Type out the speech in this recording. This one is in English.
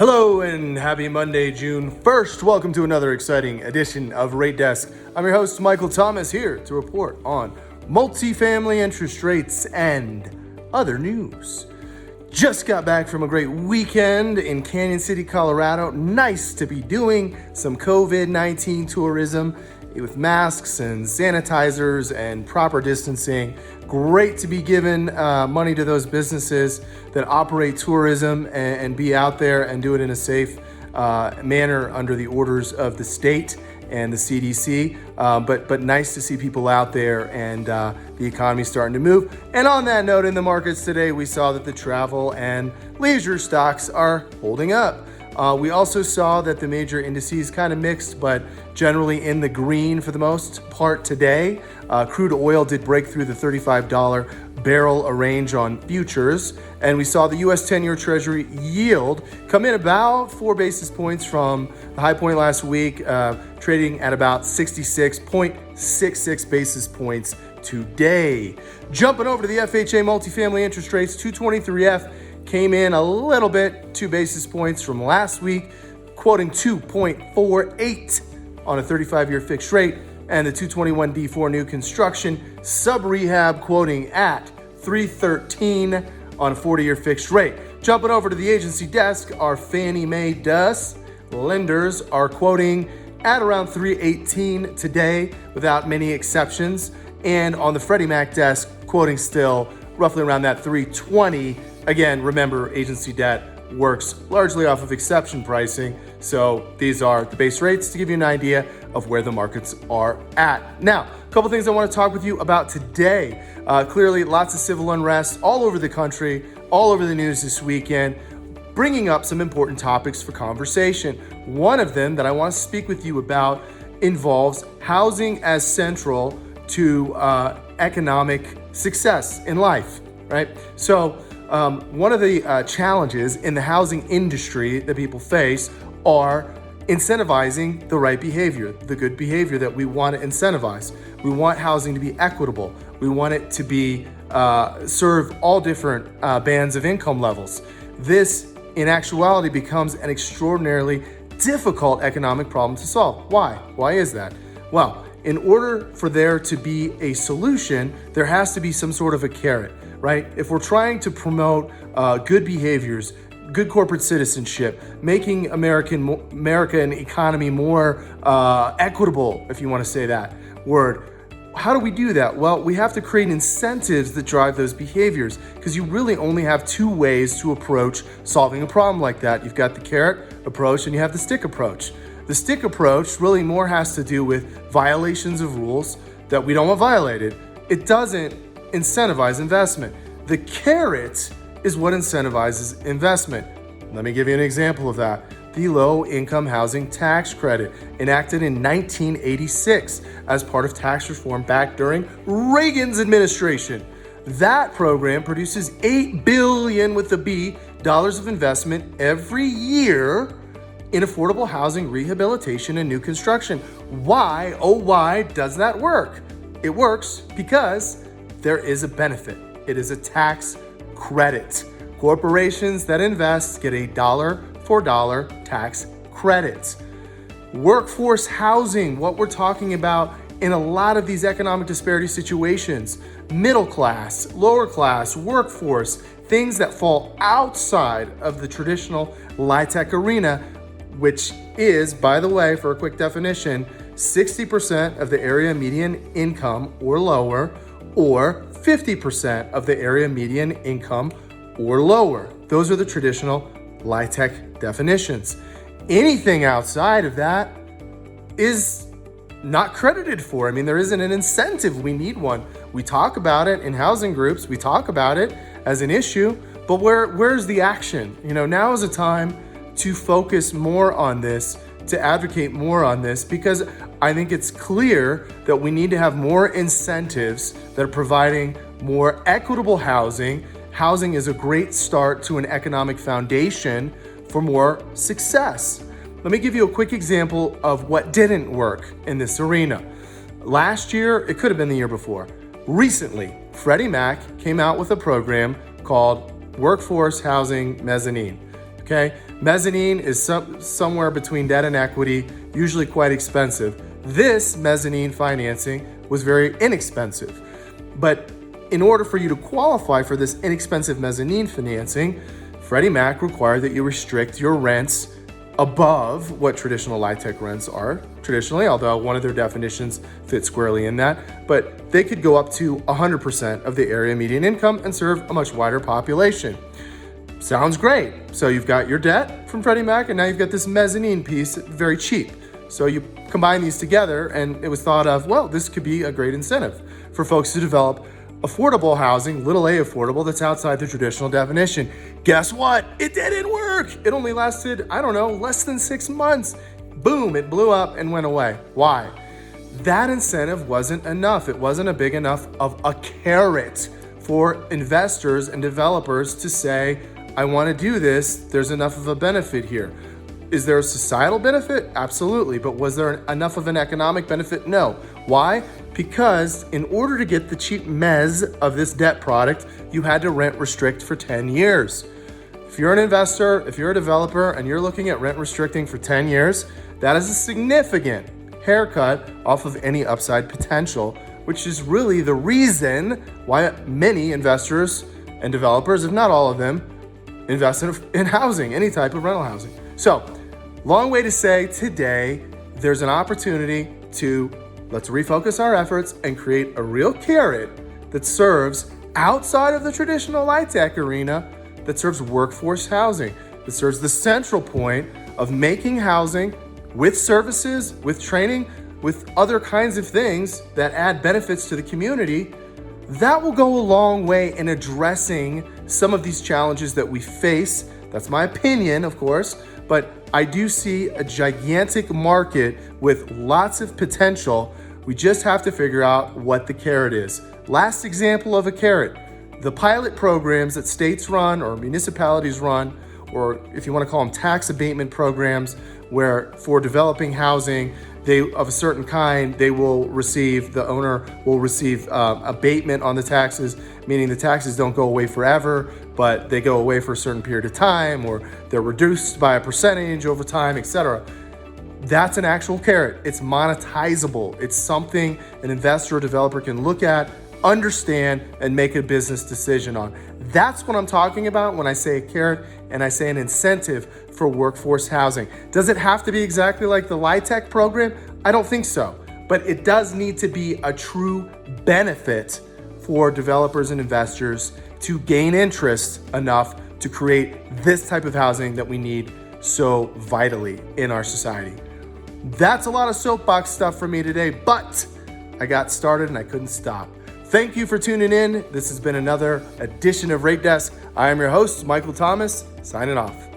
Hello and happy Monday, June 1st. Welcome to another exciting edition of Rate Desk. I'm your host, Michael Thomas, here to report on multifamily interest rates and other news. Just got back from a great weekend in Canyon City, Colorado. Nice to be doing some COVID-19 tourism with masks and sanitizers and proper distancing. Great to be giving money to those businesses that operate tourism and be out there and do it in a safe manner under the orders of the state and the CDC. But nice to see people out there and the economy starting to move. And on that note, in the markets today, we saw that the travel and leisure stocks are holding up. We also saw that the major indices kind of mixed, but generally in the green for the most part today. Crude oil did break through the $35 barrel range on futures, and we saw the U.S. 10-year Treasury yield come in about 4 basis points from the high point last week, trading at about 66.66 basis points today. Jumping over to the FHA multifamily interest rates, 223F came in a little bit, 2 basis points from last week, quoting 2.48 on a 35-year fixed rate, and the 221D4 new construction sub-rehab quoting at 313 on a 40-year fixed rate. Jumping over to the agency desk, our Fannie Mae DUS lenders are quoting at around 318 today without many exceptions, and on the Freddie Mac desk, quoting still roughly around that 320. Again, remember, agency debt works largely off of exception pricing. So these are the base rates to give you an idea of where the markets are at. Now, a couple things I want to talk with you about today. Clearly, lots of civil unrest all over the country, all over the news this weekend, bringing up some important topics for conversation. One of them that I want to speak with you about involves housing as central to economic success in life, right? So one of the challenges in the housing industry that people face are incentivizing the right behavior, the good behavior that we want to incentivize. We want housing to be equitable. We want it to be serve all different bands of income levels. This, in actuality, becomes an extraordinarily difficult economic problem to solve. Why? Why is that? Well, in order for there to be a solution, there has to be some sort of a carrot, right? If we're trying to promote good behaviors, good corporate citizenship, making America and economy more equitable, if you want to say that word, how do we do that? Well, we have to create incentives that drive those behaviors, because you really only have two ways to approach solving a problem like that. You've got the carrot approach and you have the stick approach. The stick approach really more has to do with violations of rules that we don't want violated. It doesn't incentivize investment. The carrot is what incentivizes investment. Let me give you an example of that. The Low-Income Housing Tax Credit, enacted in 1986 as part of tax reform back during Reagan's administration. That program produces $8 billion with a B dollars of investment every year in affordable housing rehabilitation and new construction. Why, oh why does that work? It works because there is a benefit. It is a tax credit. Corporations that invest get a dollar for dollar tax credit. Workforce housing, what we're talking about in a lot of these economic disparity situations, middle class, lower class, workforce, things that fall outside of the traditional LIHTC arena, which is, by the way, for a quick definition, 60% of the area median income or lower, or 50% of the area median income or lower. Those are the traditional LIHTC definitions. Anything outside of that is not credited for. I mean, there isn't an incentive. We need one. We talk about it in housing groups. We talk about it as an issue, but where's the action? Now is a time to focus more on this, to advocate more on this, because I think it's clear that we need to have more incentives that are providing more equitable housing. Housing is a great start to an economic foundation for more success. Let me give you a quick example of what didn't work in this arena. Last year, it could have been the year before. Recently, Freddie Mac came out with a program called Workforce Housing Mezzanine. Okay, Mezzanine is somewhere between debt and equity, usually quite expensive. This mezzanine financing was very inexpensive. But in order for you to qualify for this inexpensive mezzanine financing, Freddie Mac required that you restrict your rents above what traditional LIHTC rents are traditionally, although one of their definitions fits squarely in that. But they could go up to 100% of the area median income and serve a much wider population. Sounds great. So you've got your debt from Freddie Mac, and now you've got this mezzanine piece, very cheap. So you combine these together, and it was thought of, well, this could be a great incentive for folks to develop affordable housing, little a affordable, that's outside the traditional definition. Guess what? It didn't work. It only lasted, less than 6 months. Boom, it blew up and went away. Why? That incentive wasn't enough. It wasn't a big enough of a carrot for investors and developers to say, I want to do this. There's enough of a benefit here. Is there a societal benefit? Absolutely. But was there enough of an economic benefit? No. Why? Because in order to get the cheap mezz of this debt product, you had to rent restrict for 10 years. If you're an investor, if you're a developer, and you're looking at rent restricting for 10 years, that is a significant haircut off of any upside potential, which is really the reason why many investors and developers, if not all of them, invest in housing, any type of rental housing. So, long way to say today, there's an opportunity to let's refocus our efforts and create a real carrot that serves outside of the traditional LIHTC arena, that serves workforce housing, that serves the central point of making housing with services, with training, with other kinds of things that add benefits to the community. That will go a long way in addressing some of these challenges that we face. That's my opinion, of course, but I do see a gigantic market with lots of potential. We just have to figure out what the carrot is. Last example of a carrot, the pilot programs that states run or municipalities run, or if you want to call them tax abatement programs, where for developing housing, of a certain kind, the owner will receive abatement on the taxes, meaning the taxes don't go away forever, but they go away for a certain period of time, or they're reduced by a percentage over time, etc. That's an actual carrot. It's monetizable. It's something an investor or developer can look at, understand, and make a business decision on. That's what I'm talking about when I say a carrot and I say an incentive for workforce housing. Does it have to be exactly like the LIHTC program? I don't think so, but it does need to be a true benefit for developers and investors to gain interest enough to create this type of housing that we need so vitally in our society. That's a lot of soapbox stuff for me today, but I got started and I couldn't stop. Thank you for tuning in. This has been another edition of Rate Desk. I am your host, Michael Thomas, signing off.